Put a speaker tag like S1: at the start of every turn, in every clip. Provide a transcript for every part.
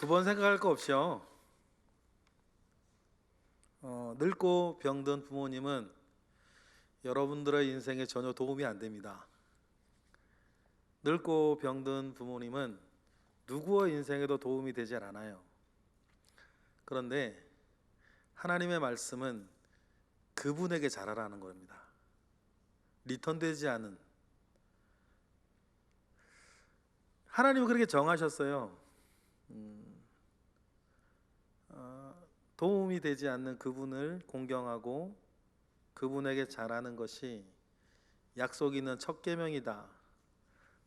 S1: 두 번 생각할 거 없이요. 늙고 병든 부모님은 여러분들의 인생에 전혀 도움이 안 됩니다. 늙고 병든 부모님은 누구의 인생에도 도움이 되지 않아요. 그런데 하나님의 말씀은 그분에게 잘하라는 겁니다. 리턴되지 않은, 하나님은 그렇게 정하셨어요. 도움이 되지 않는 그분을 공경하고 그분에게 잘하는 것이 약속 있는 첫 계명이다,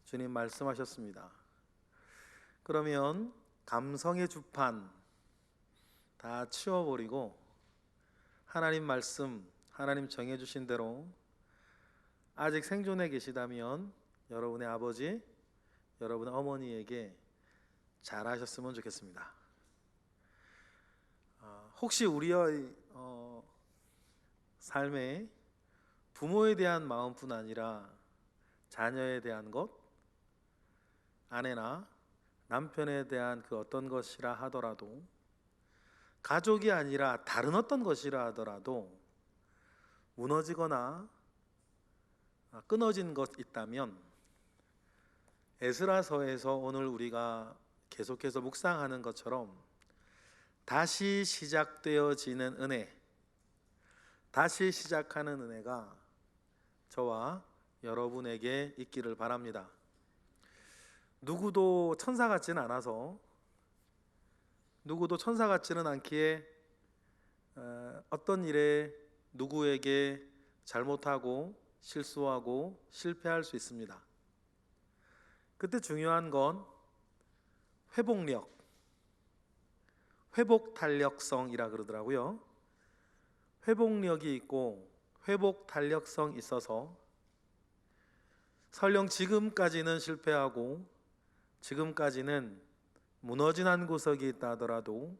S1: 주님 말씀하셨습니다. 그러면 감성의 주판 다 치워버리고 하나님 말씀, 하나님 정해주신 대로 아직 생존해 계시다면 여러분의 아버지, 여러분의 어머니에게 잘하셨으면 좋겠습니다. 혹시 우리의 삶에 부모에 대한 마음뿐 아니라 자녀에 대한 것, 아내나 남편에 대한 그 어떤 것이라 하더라도, 가족이 아니라 다른 어떤 것이라 하더라도 무너지거나 끊어진 것 있다면 에스라서에서 오늘 우리가 계속해서 묵상하는 것처럼 다시 시작되어지는 은혜, 다시 시작하는 은혜가 저와 여러분에게 있기를 바랍니다. 누구도 천사 같지는 않아서, 누구도 천사 같지는 않기에 어떤 일에 누구에게 잘못하고 실수하고 실패할 수 있습니다. 그때 중요한 건 회복력, 회복 탄력성이라 그러더라고요. 회복력이 있고 회복 탄력성 있어서 설령 지금까지는 실패하고 지금까지는 무너진 한 구석이 있다 하더라도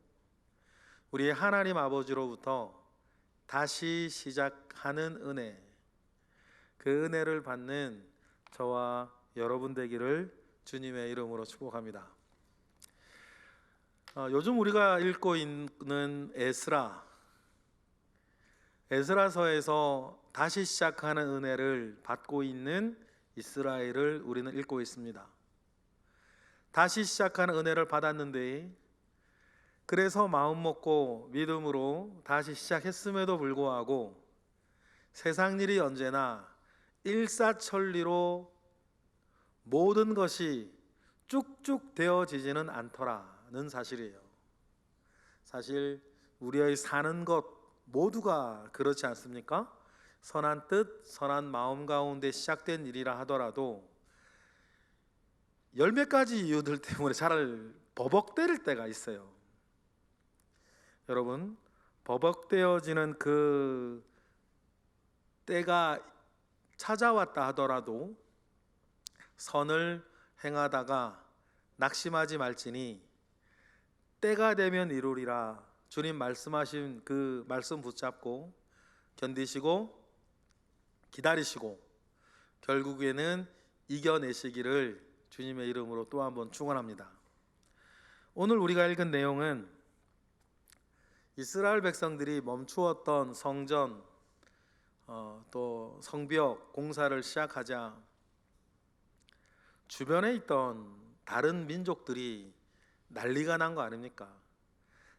S1: 우리 하나님 아버지로부터 다시 시작하는 은혜, 그 은혜를 받는 저와 여러분 되기를 주님의 이름으로 축복합니다. 요즘 우리가 읽고 있는 에스라서에서 다시 시작하는 은혜를 받고 있는 이스라엘을 우리는 읽고 있습니다. 다시 시작하는 은혜를 받았는데, 그래서 마음 먹고 믿음으로 다시 시작했음에도 불구하고 세상 일이 언제나 일사천리로 모든 것이 쭉쭉 되어지지는 않더라는 사실이에요. 사실 우리의 사는 것 모두가 그렇지 않습니까? 선한 뜻, 선한 마음 가운데 시작된 일이라 하더라도 열 몇 가지 이유들 때문에 잘 버벅대릴 때가 있어요. 여러분, 버벅대어지는 그 때가 찾아왔다 하더라도 선을 행하다가 낙심하지 말지니 때가 되면 이루리라, 주님 말씀하신 그 말씀 붙잡고 견디시고 기다리시고 결국에는 이겨내시기를 주님의 이름으로 또 한번 축원합니다. 오늘 우리가 읽은 내용은 이스라엘 백성들이 멈추었던 성전, 또 성벽 공사를 시작하자 주변에 있던 다른 민족들이 난리가 난 거 아닙니까?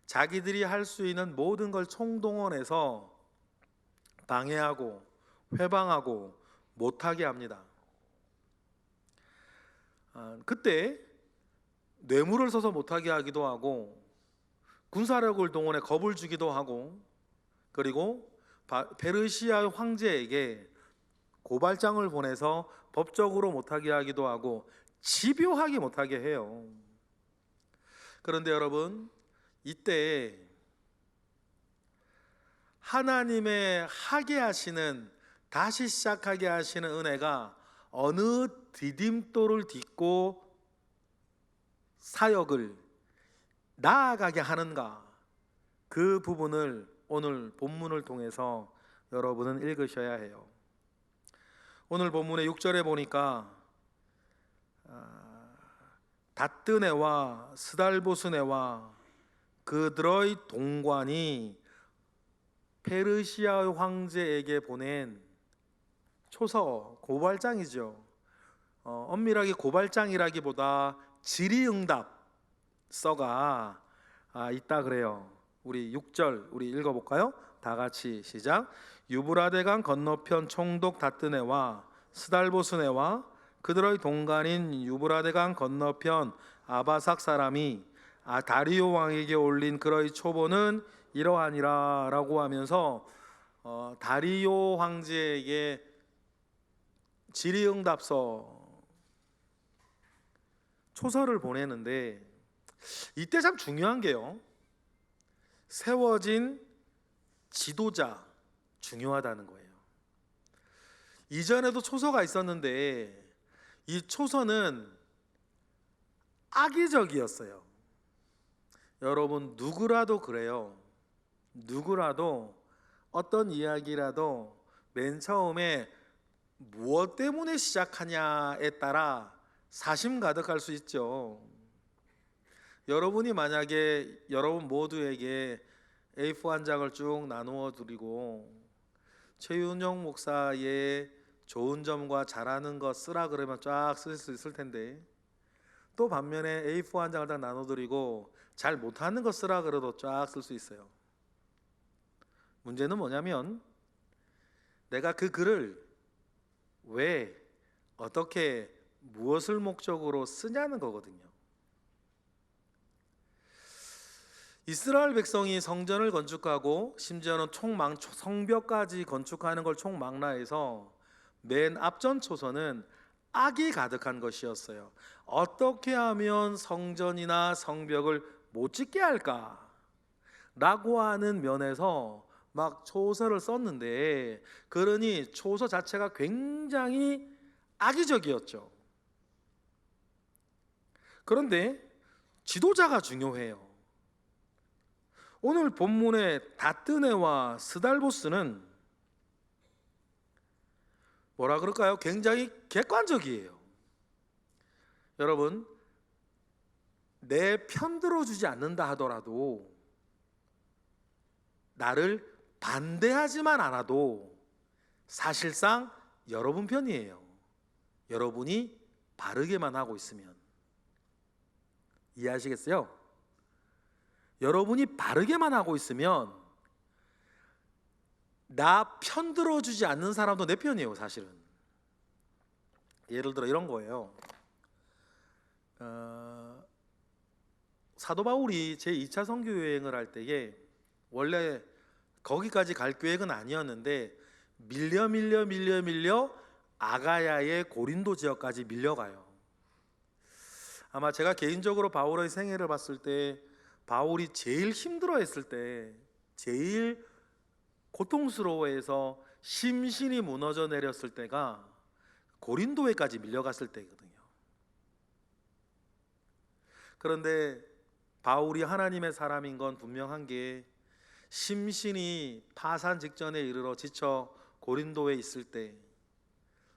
S1: 자기들이 할 수 있는 모든 걸 총동원해서 방해하고 회방하고 못하게 합니다. 그때 뇌물을 써서 못하게 하기도 하고 군사력을 동원해 겁을 주기도 하고, 그리고 페르시아 황제에게 고발장을 보내서 법적으로 못하게 하기도 하고 집요하게 못하게 해요. 그런데 여러분, 이때 하나님의 하게 하시는, 다시 시작하게 하시는 은혜가 어느 디딤돌을 딛고 사역을 나아가게 하는가, 그 부분을 오늘 본문을 통해서 여러분은 읽으셔야 해요. 오늘 본문의 6절에 보니까 다뜨네와 스달보스네와 그들의 동관이 페르시아 황제에게 보낸 초서, 고발장이죠. 엄밀하게 고발장이라기보다 질의응답서가 있다 그래요. 우리 6절 우리 읽어볼까요? 다 같이 시작. 유브라데강 건너편 총독 다뜨네와 스달보스네와 그들의 동간인 유브라데강 건너편 아바삭 사람이 다리오 왕에게 올린 그의 초보는 이러하니라 라고 하면서 다리오 황제에게 질의응답서 초서를 보내는데 이때 참 중요한 게요, 세워진 지도자 중요하다는 거예요. 이전에도 초서가 있었는데 이 초서는 악의적이었어요. 여러분 누구라도 그래요. 누구라도 어떤 이야기라도 맨 처음에 무엇 때문에 시작하냐에 따라 사심 가득할 수 있죠. 여러분이 만약에 여러분 모두에게 A4 한 장을 쭉 나누어 드리고 최윤영 목사의 좋은 점과 잘하는 것 쓰라 그러면 쫙 쓸 수 있을 텐데, 또 반면에 A4 한 장을 딱 나눠드리고 잘 못하는 것 쓰라 그래도 쫙 쓸 수 있어요. 문제는 뭐냐면 내가 그 글을 왜, 어떻게, 무엇을 목적으로 쓰냐는 거거든요. 이스라엘 백성이 성전을 건축하고 심지어는 성벽까지 건축하는 걸 총망라해서 맨 앞전 초서는 악이 가득한 것이었어요. 어떻게 하면 성전이나 성벽을 못 짓게 할까? 라고 하는 면에서 막 초서를 썼는데, 그러니 초서 자체가 굉장히 악의적이었죠. 그런데 지도자가 중요해요. 오늘 본문의 다뜨네와 스달보스는 뭐라 그럴까요? 굉장히 객관적이에요. 여러분, 내 편 들어주지 않는다 하더라도, 나를 반대하지만 않아도 사실상 여러분 편이에요. 여러분이 바르게만 하고 있으면. 이해하시겠어요? 여러분이 바르게만 하고 있으면 나 편 들어주지 않는 사람도 내 편이에요, 사실은. 예를 들어 이런 거예요. 사도 바울이 제2차 선교 여행을 할 때에 원래 거기까지 갈 계획은 아니었는데 밀려 아가야의 고린도 지역까지 밀려가요. 아마 제가 개인적으로 바울의 생애를 봤을 때 바울이 제일 힘들어했을 때, 제일 고통스러워해서 심신이 무너져 내렸을 때가 고린도에까지 밀려갔을 때거든요. 그런데 바울이 하나님의 사람인 건 분명한 게, 심신이 파산 직전에 이르러 지쳐 고린도에 있을 때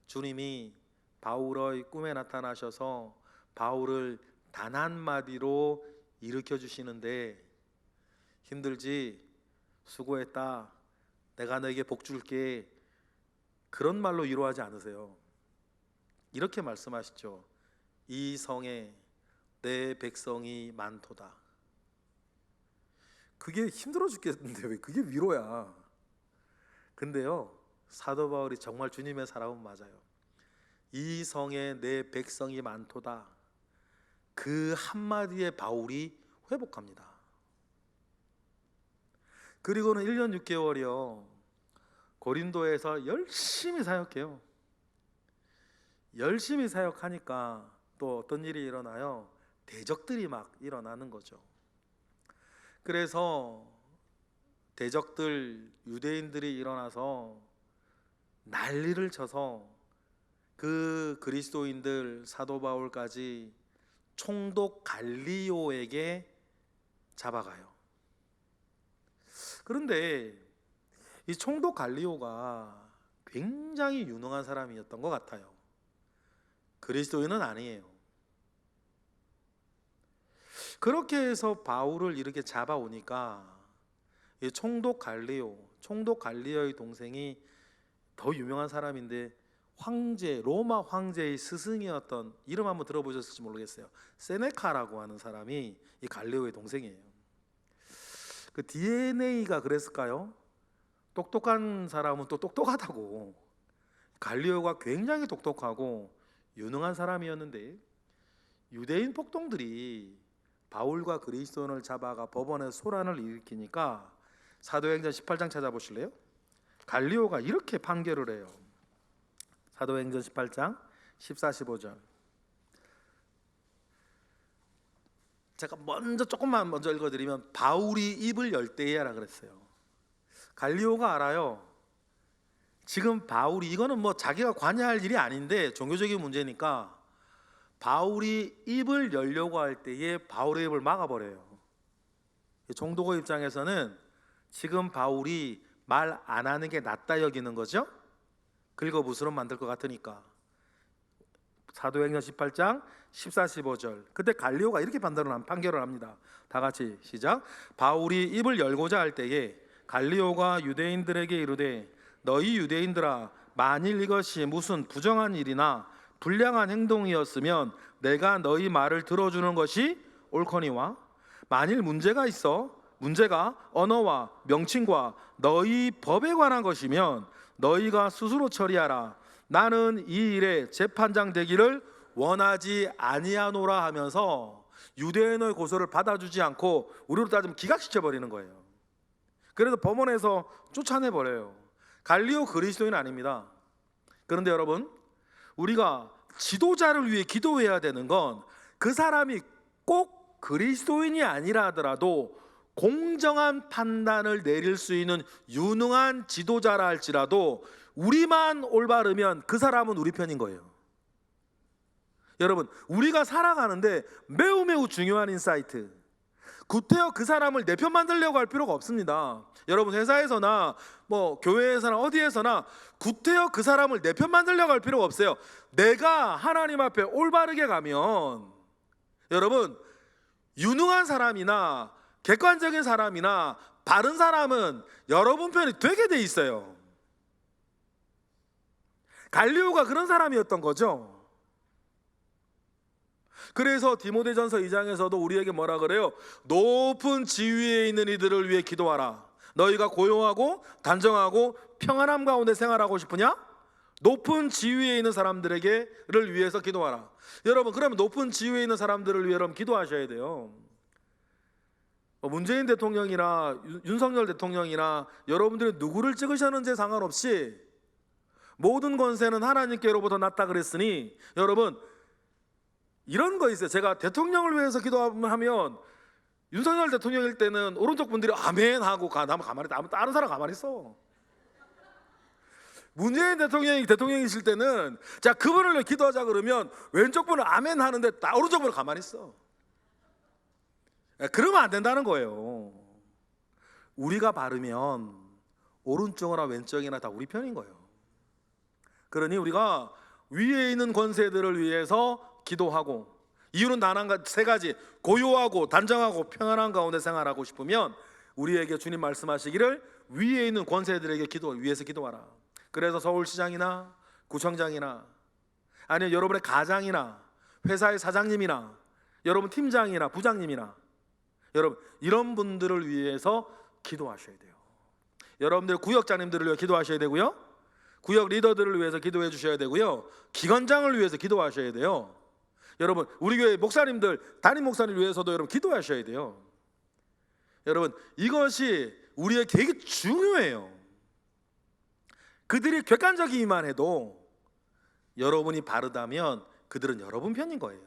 S1: 주님이 바울의 꿈에 나타나셔서 바울을 단 한마디로 일으켜 주시는데, 힘들지? 수고했다. 내가 너에게 복 줄게. 그런 말로 위로하지 않으세요. 이렇게 말씀하시죠. 이 성에 내 백성이 많도다. 그게 힘들어 죽겠는데 왜 그게 위로야? 근데요, 사도 바울이 정말 주님의 사람은 맞아요. 이 성에 내 백성이 많도다. 그 한마디에 바울이 회복합니다. 그리고는 1년 6개월이요 고린도에서 열심히 사역해요. 열심히 사역하니까 또 어떤 일이 일어나요? 대적들이 막 일어나는 거죠. 그래서 대적들, 유대인들이 일어나서 난리를 쳐서 그 그리스도인들, 사도 바울까지 총독 갈리오에게 잡아가요. 그런데 이 총독 갈리오가 굉장히 유능한 사람이었던 것 같아요. 그리스도인은 아니에요. 그렇게 해서 바울을 이렇게 잡아오니까 이 총독 갈리오의 동생이 더 유명한 사람인데 로마 황제의 스승이었던, 이름 한번 들어보셨을지 모르겠어요. 세네카라고 하는 사람이 이 갈리오의 동생이에요. 그 DNA가 그랬을까요? 똑똑한 사람은 또 똑똑하다고. 갈리오가 굉장히 똑똑하고 유능한 사람이었는데 유대인 폭동들이 바울과 그리스도인을 잡아가 법원에 소란을 일으키니까 사도행전 18장 찾아보실래요? 갈리오가 이렇게 판결을 해요. 사도행전 18장 14, 15절. 제가 조금만 먼저 읽어드리면 바울이 입을 열 때에라 그랬어요. 갈리오가 알아요. 지금 바울이, 이거는 뭐 자기가 관여할 일이 아닌데 종교적인 문제니까 바울이 입을 열려고 할 때에 바울의 입을 막아버려요. 총독의 입장에서는 지금 바울이 말 안 하는 게 낫다 여기는 거죠. 긁어부스럼 만들 것 같으니까. 사도행전 18장 14, 15절. 그때 갈리오가 이렇게 판결을 합니다. 다 같이 시작. 바울이 입을 열고자 할 때에 갈리오가 유대인들에게 이르되 너희 유대인들아, 만일 이것이 무슨 부정한 일이나 불량한 행동이었으면 내가 너희 말을 들어주는 것이 옳거니와, 만일 문제가 언어와 명칭과 너희 법에 관한 것이면 너희가 스스로 처리하라. 나는 이 일에 재판장 되기를 원하지 아니하노라 하면서 유대인의 고소를 받아주지 않고 우리로 따지면 기각시켜버리는 거예요. 그래서 법원에서 쫓아내버려요. 갈리오 그리스도인 아닙니다. 그런데 여러분, 우리가 지도자를 위해 기도해야 되는 건 그 사람이 꼭 그리스도인이 아니라 하더라도 공정한 판단을 내릴 수 있는 유능한 지도자라 할지라도 우리만 올바르면 그 사람은 우리 편인 거예요. 여러분, 우리가 살아가는데 매우 중요한 인사이트. 구태여 그 사람을 내 편 만들려고 할 필요가 없습니다. 여러분, 회사에서나 뭐 교회에서나 어디에서나 구태여 그 사람을 내 편 만들려고 할 필요가 없어요. 내가 하나님 앞에 올바르게 가면, 여러분, 유능한 사람이나 객관적인 사람이나 바른 사람은 여러분 편이 되게 돼 있어요. 갈리오가 그런 사람이었던 거죠. 그래서 디모데전서 2장에서도 우리에게 뭐라 그래요? 높은 지위에 있는 이들을 위해 기도하라. 너희가 고요하고 단정하고 평안함 가운데 생활하고 싶으냐? 높은 지위에 있는 사람들을 위해서 기도하라. 여러분, 그러면 높은 지위에 있는 사람들을 위해 여러분 기도하셔야 돼요. 문재인 대통령이나 윤석열 대통령이나 여러분들이 누구를 찍으셨는지 상관없이 모든 권세는 하나님께로부터 났다 그랬으니, 여러분, 이런 거 있어요. 제가 대통령을 위해서 기도하면 윤석열 대통령일 때는 오른쪽 분들이 아멘 하고 나면 가만히 있다. 다른 사람 가만히 있어. 문재인 대통령이 대통령이실 때는 자, 그분을 위해 기도하자 그러면 왼쪽 분은 아멘 하는데 오른쪽 분은 가만히 있어. 그러면 안 된다는 거예요. 우리가 바르면 오른쪽이나 왼쪽이나 다 우리 편인 거예요. 그러니 우리가 위에 있는 권세들을 위해서 기도하고, 이유는 단 세 가지. 고요하고 단정하고 평안한 가운데 생활하고 싶으면 우리에게 주님 말씀하시기를 위에 있는 권세들에게 위해서 기도하라. 그래서 서울시장이나 구청장이나 아니면 여러분의 가장이나 회사의 사장님이나 여러분 팀장이나 부장님이나 여러분 이런 분들을 위해서 기도하셔야 돼요. 여러분들 구역장님들을 위해 기도하셔야 되고요, 구역 리더들을 위해서 기도해 주셔야 되고요, 기관장을 위해서 기도하셔야 돼요. 여러분, 우리 교회 목사님들, 담임 목사님을 위해서도 여러분 기도하셔야 돼요. 여러분, 이것이 우리에게 되게 중요해요. 그들이 객관적이기만 해도 여러분이 바르다면 그들은 여러분 편인 거예요.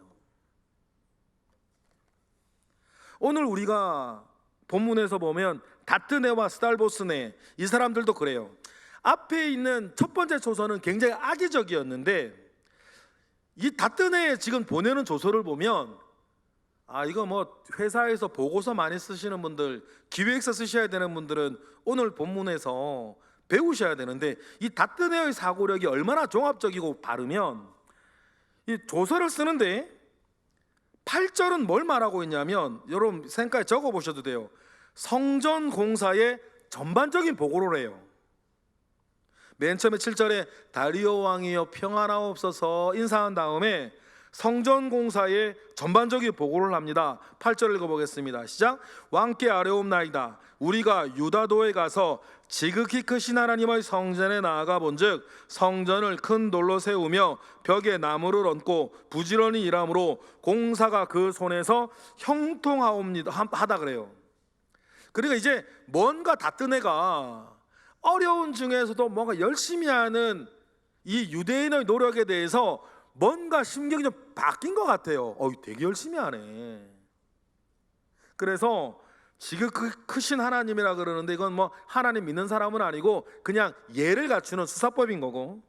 S1: 오늘 우리가 본문에서 보면 다트네와 스달보스네, 이 사람들도 그래요. 앞에 있는 첫 번째 조서는 굉장히 악의적이었는데 이 다트네에 지금 보내는 조서를 보면 이거 뭐 회사에서 보고서 많이 쓰시는 분들, 기획서 쓰셔야 되는 분들은 오늘 본문에서 배우셔야 되는데, 이 다트네의 사고력이 얼마나 종합적이고 바르면 이 조서를 쓰는데 8절은 뭘 말하고 있냐면, 여러분 생각에 적어 보셔도 돼요. 성전 공사의 전반적인 보고를 해요. 맨 처음에 7절에 다리오 왕이여 평안하옵소서 인사한 다음에 성전 공사의 전반적인 보고를 합니다. 8절 읽어보겠습니다. 시작. 왕께 아뢰옵나이다. 우리가 유다도에 가서 지극히 크신 하나님의 성전에 나아가 본즉 성전을 큰 돌로 세우며 벽에 나무를 얹고 부지런히 일함으로 공사가 그 손에서 형통하옵니다 하다 그래요. 그러니까 이제 뭔가 다뜬 애가 어려운 중에서도 뭔가 열심히 하는 이 유대인의 노력에 대해서 뭔가 심경이 좀 바뀐 것 같아요. 되게 열심히 하네. 그래서 지극히 크신 하나님이라 그러는데 이건 뭐 하나님 믿는 사람은 아니고 그냥 예를 갖추는 수사법인 거고,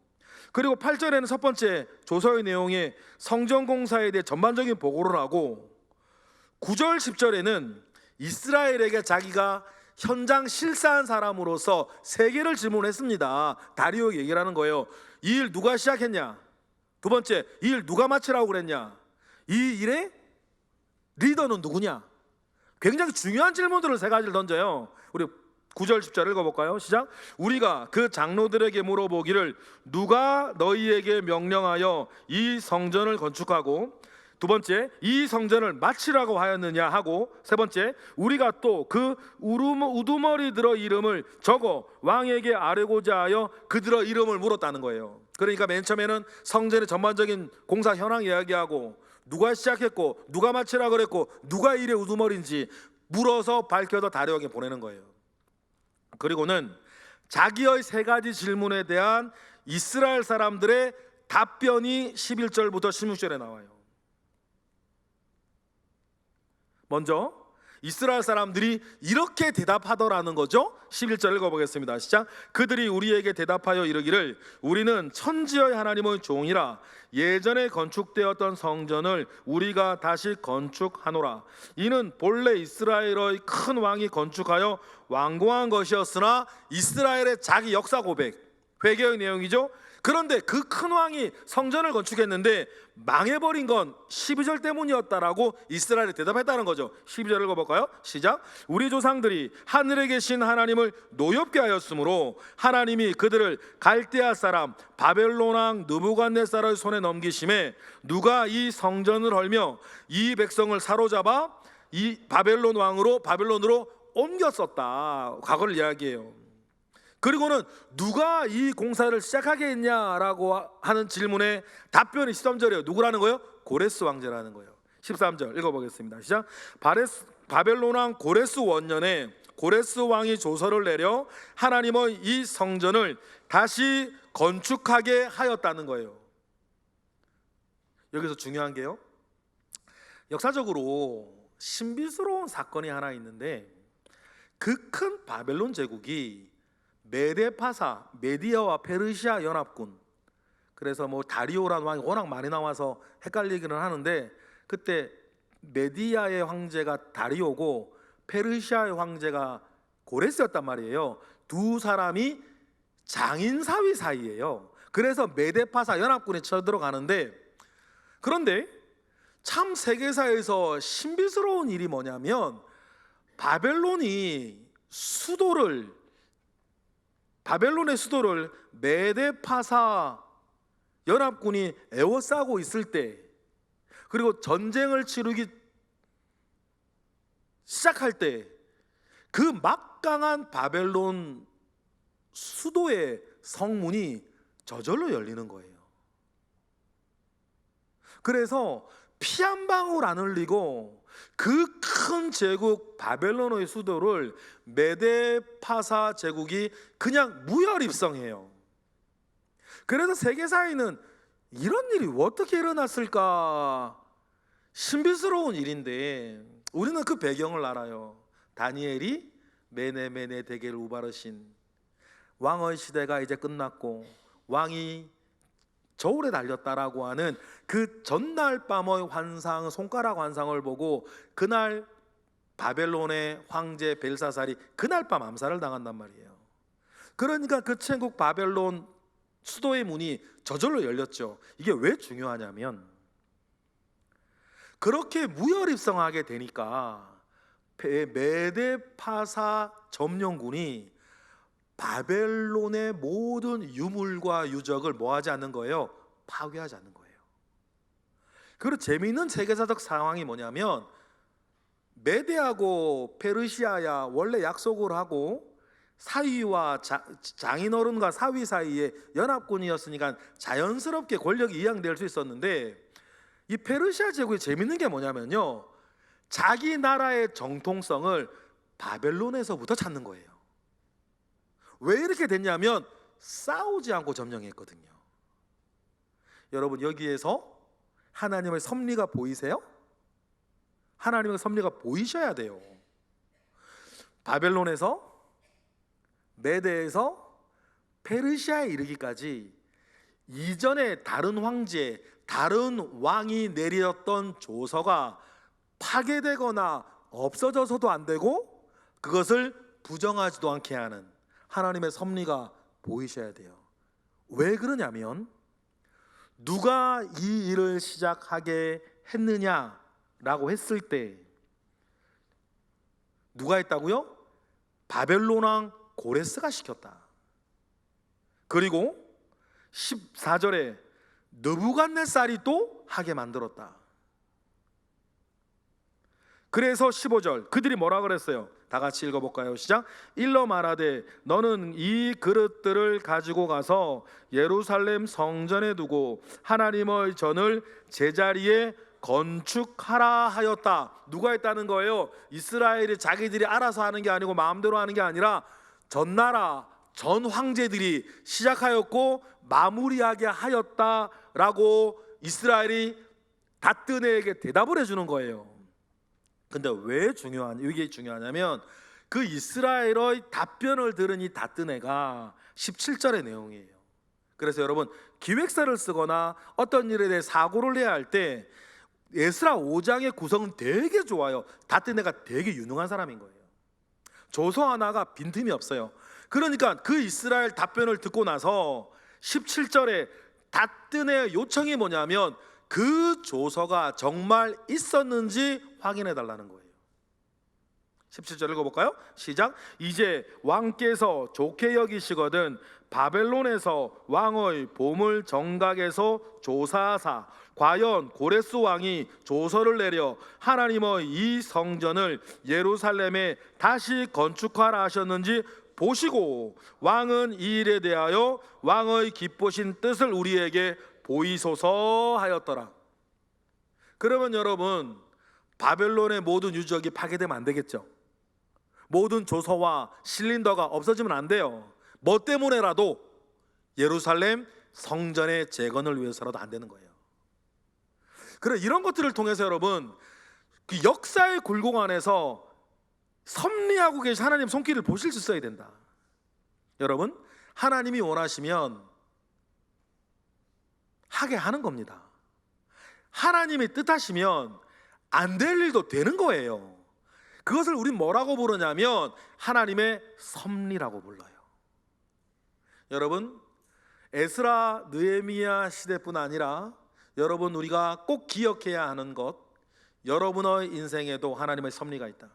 S1: 그리고 8절에는 첫 번째 조서의 내용에 성전 공사에 대해 전반적인 보고를 하고, 9절 10절에는 이스라엘에게 자기가 현장 실사한 사람으로서 세 개를 질문했습니다. 다리오 얘기를 하는 거예요. 이 일 누가 시작했냐? 두 번째, 이 일 누가 마치라고 그랬냐? 이 일의 리더는 누구냐? 굉장히 중요한 질문들을 세 가지를 던져요. 우리 9절 10절 읽어볼까요? 시작. 우리가 그 장로들에게 물어보기를 누가 너희에게 명령하여 이 성전을 건축하고, 두 번째, 이 성전을 마치라고 하였느냐 하고, 세 번째, 우리가 또 그 우두머리들의 이름을 적어 왕에게 아뢰고자 하여 그들의 이름을 물었다는 거예요. 그러니까 맨 처음에는 성전의 전반적인 공사 현황 이야기하고, 누가 시작했고 누가 마치라 그랬고 누가 일의 우두머리인지 물어서 밝혀서 다리오에게 보내는 거예요. 그리고는 자기의 세 가지 질문에 대한 이스라엘 사람들의 답변이 11절부터 16절에 나와요. 먼저 이스라엘 사람들이 이렇게 대답하더라는 거죠. 11절 읽어보겠습니다. 시작. 그들이 우리에게 대답하여 이르기를 우리는 천지의 하나님의 종이라 예전에 건축되었던 성전을 우리가 다시 건축하노라. 이는 본래 이스라엘의 큰 왕이 건축하여 완공한 것이었으나 이스라엘의 자기 역사 고백, 회개의 내용이죠. 그런데 그 큰 왕이 성전을 건축했는데 망해버린 건 12절 때문이었다라고 이스라엘이 대답했다는 거죠. 12절 읽어볼까요? 시작. 우리 조상들이 하늘에 계신 하나님을 노엽게 하였으므로 하나님이 그들을 갈대아 사람 바벨론 왕 느부갓네살의 손에 넘기심에 누가 이 성전을 헐며 이 백성을 사로잡아 이 바벨론으로 옮겼었다. 과거를 이야기해요. 그리고는 누가 이 공사를 시작하게 했냐라고 하는 질문에 답변이 13절이에요. 누구라는 거예요? 고레스 왕제라는 거예요. 13절 읽어보겠습니다. 시작. 바벨론 왕 고레스 원년에 고레스 왕이 조서를 내려 하나님의 이 성전을 다시 건축하게 하였다는 거예요. 여기서 중요한 게요, 역사적으로 신비스러운 사건이 하나 있는데, 그 큰 바벨론 제국이 메데파사, 메디아와 페르시아 연합군, 그래서 뭐 다리오라는 왕이 워낙 많이 나와서 헷갈리기는 하는데, 그때 메디아의 황제가 다리오고 페르시아의 황제가 고레스였단 말이에요. 두 사람이 장인 사위 사이예요. 그래서 메데파사 연합군에 쳐들어가는데, 그런데 참 세계사에서 신비스러운 일이 뭐냐면 바벨론의 수도를 메데파사 연합군이 에워싸고 있을 때, 그리고 전쟁을 치르기 시작할 때 그 막강한 바벨론 수도의 성문이 저절로 열리는 거예요. 그래서 피 한 방울 안 흘리고 그 큰 제국 바벨론의 수도를 메데파사 제국이 그냥 무혈입성해요. 그래서 세계사에는 이런 일이 어떻게 일어났을까, 신비스러운 일인데 우리는 그 배경을 알아요. 다니엘이 메네 데겔 우바르신, 왕의 시대가 이제 끝났고 왕이 저울에 달렸다라고 하는 그 전날 밤의 환상, 손가락 환상을 보고 그날 바벨론의 황제 벨사살이 그날 밤 암살을 당한단 말이에요. 그러니까 그 천국 바벨론 수도의 문이 저절로 열렸죠. 이게 왜 중요하냐면, 그렇게 무혈입성하게 되니까 메데파사 점령군이 바벨론의 모든 유물과 유적을 뭐하지 않는 거예요? 파괴하지 않는 거예요. 그리고 재미있는 세계사적 상황이 뭐냐면, 메데하고 페르시아야 원래 약속을 하고 사위와 장인어른과 사위 사이에 연합군이었으니까 자연스럽게 권력이 이양될 수 있었는데, 이 페르시아 제국이 재밌는 게 뭐냐면요, 자기 나라의 정통성을 바벨론에서부터 찾는 거예요. 왜 이렇게 됐냐면 싸우지 않고 점령했거든요. 여러분, 여기에서 하나님의 섭리가 보이세요? 하나님의 섭리가 보이셔야 돼요. 바벨론에서, 메대에서 페르시아에 이르기까지 이전에 다른 황제, 다른 왕이 내렸던 조서가 파괴되거나 없어져서도 안 되고 그것을 부정하지도 않게 하는 하나님의 섭리가 보이셔야 돼요. 왜 그러냐면, 누가 이 일을 시작하게 했느냐라고 했을 때 누가 했다고요? 바벨론 왕 고레스가 시켰다. 그리고 14절에 느부갓네살이 또 하게 만들었다. 그래서 15절 그들이 뭐라 그랬어요? 다 같이 읽어볼까요? 시작. 일러 말하되 너는 이 그릇들을 가지고 가서 예루살렘 성전에 두고 하나님의 전을 제자리에 건축하라 하였다. 누가 했다는 거예요? 이스라엘이 자기들이 알아서 하는 게 아니고 마음대로 하는 게 아니라 전나라 전 황제들이 시작하였고 마무리하게 하였다라고 이스라엘이 다뜨네에게 대답을 해주는 거예요. 근데 왜 이게 중요하냐면, 그 이스라엘의 답변을 들은 이 다뜨네가 17절의 내용이에요. 그래서 여러분, 기획서를 쓰거나 어떤 일에 대해 사고를 해야 할 때 에스라 5장의 구성은 되게 좋아요. 다뜨네가 되게 유능한 사람인 거예요. 조서 하나가 빈틈이 없어요. 그러니까 그 이스라엘 답변을 듣고 나서 17절에 다뜨네의 요청이 뭐냐면, 그 조서가 정말 있었는지 확인해 달라는 거예요. 17절 읽어볼까요? 시작. 이제 왕께서 좋게 여기시거든 바벨론에서 왕의 보물 정각에서 조사하사 과연 고레스 왕이 조서를 내려 하나님의 이 성전을 예루살렘에 다시 건축하라 하셨는지 보시고 왕은 이 일에 대하여 왕의 기쁘신 뜻을 우리에게 보이소서 하였더라. 그러면 여러분, 바벨론의 모든 유적이 파괴되면 안 되겠죠. 모든 조서와 실린더가 없어지면 안 돼요. 뭐 때문에라도 예루살렘 성전의 재건을 위해서라도 안 되는 거예요. 그래, 이런 것들을 통해서 여러분, 그 역사의 굴곡 안에서 섭리하고 계신 하나님 손길을 보실 수 있어야 된다. 여러분, 하나님이 원하시면 하게 하는 겁니다. 하나님이 뜻하시면 안 될 일도 되는 거예요. 그것을 우린 뭐라고 부르냐면 하나님의 섭리라고 불러요. 여러분, 에스라 느헤미야 시대뿐 아니라 여러분, 우리가 꼭 기억해야 하는 것, 여러분의 인생에도 하나님의 섭리가 있다.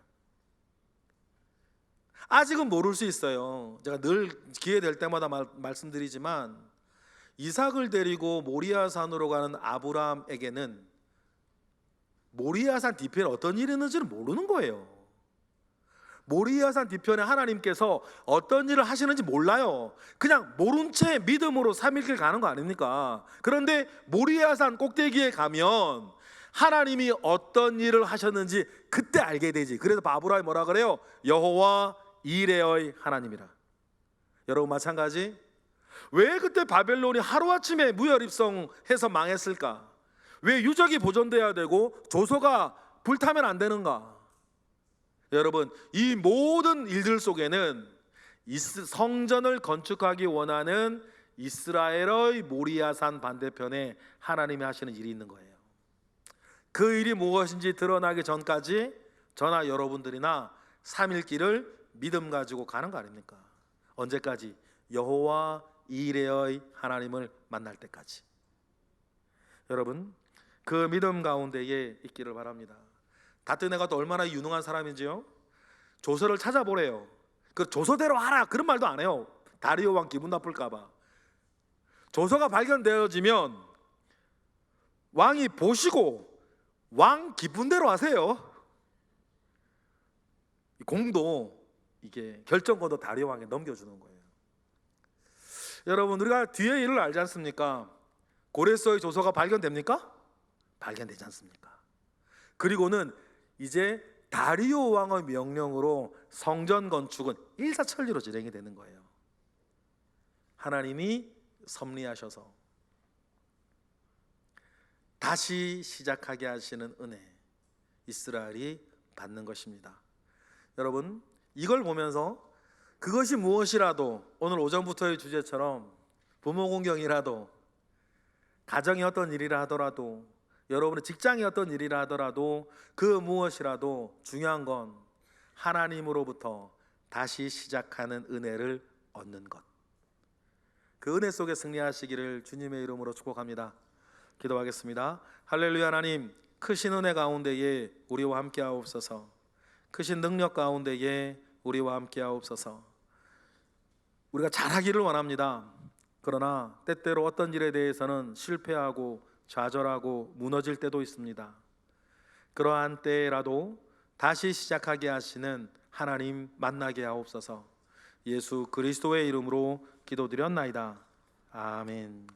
S1: 아직은 모를 수 있어요. 제가 늘 기회 될 때마다 말씀드리지만, 이삭을 데리고 모리아산으로 가는 아브라함에게는 모리아산 뒤편에 어떤 일이 있는지는 모르는 거예요. 모리아산 뒤편에 하나님께서 어떤 일을 하시는지 몰라요. 그냥 모른 채 믿음으로 3일길 가는 거 아닙니까? 그런데 모리아산 꼭대기에 가면 하나님이 어떤 일을 하셨는지 그때 알게 되지. 그래서 아브라함이 뭐라 그래요? 여호와 이레의 하나님이라. 여러분, 마찬가지. 왜 그때 바벨론이 하루아침에 무혈입성해서 망했을까? 왜 유적이 보존돼야 되고 조서가 불타면 안 되는가? 여러분, 이 모든 일들 속에는 성전을 건축하기 원하는 이스라엘의 모리아산 반대편에 하나님이 하시는 일이 있는 거예요. 그 일이 무엇인지 드러나기 전까지 저나 여러분들이나 3일길을 믿음 가지고 가는 거 아닙니까? 언제까지? 여호와 이레의 하나님을 만날 때까지. 여러분, 그 믿음 가운데에 있기를 바랍니다. 다트네가 또 얼마나 유능한 사람인지요. 조서를 찾아보래요. 그 조서대로 하라 그런 말도 안 해요. 다리오 왕 기분 나쁠까 봐. 조서가 발견되어지면 왕이 보시고 왕 기분대로 하세요. 공도 이게 결정권도 다리오 왕에 넘겨주는 거예요. 여러분, 우리가 뒤에 일을 알지 않습니까? 고레스의 조서가 발견됩니까? 발견되지 않습니까? 그리고는 이제 다리오 왕의 명령으로 성전 건축은 일사천리로 진행이 되는 거예요. 하나님이 섭리하셔서 다시 시작하게 하시는 은혜, 이스라엘이 받는 것입니다. 여러분, 이걸 보면서 그것이 무엇이라도 오늘 오전부터의 주제처럼 부모 공경이라도, 가정이 어떤 일이라 하더라도, 여러분의 직장이 어떤 일이라 하더라도, 그 무엇이라도 중요한 건 하나님으로부터 다시 시작하는 은혜를 얻는 것. 그 은혜 속에 승리하시기를 주님의 이름으로 축복합니다. 기도하겠습니다. 할렐루야. 하나님, 크신 은혜 가운데에 우리와 함께 하옵소서. 크신 능력 가운데에 우리와 함께 하옵소서. 우리가 잘하기를 원합니다. 그러나 때때로 어떤 일에 대해서는 실패하고 좌절하고 무너질 때도 있습니다. 그러한 때라도 다시 시작하게 하시는 하나님 만나게 하옵소서. 예수 그리스도의 이름으로 기도드렸나이다. 아멘.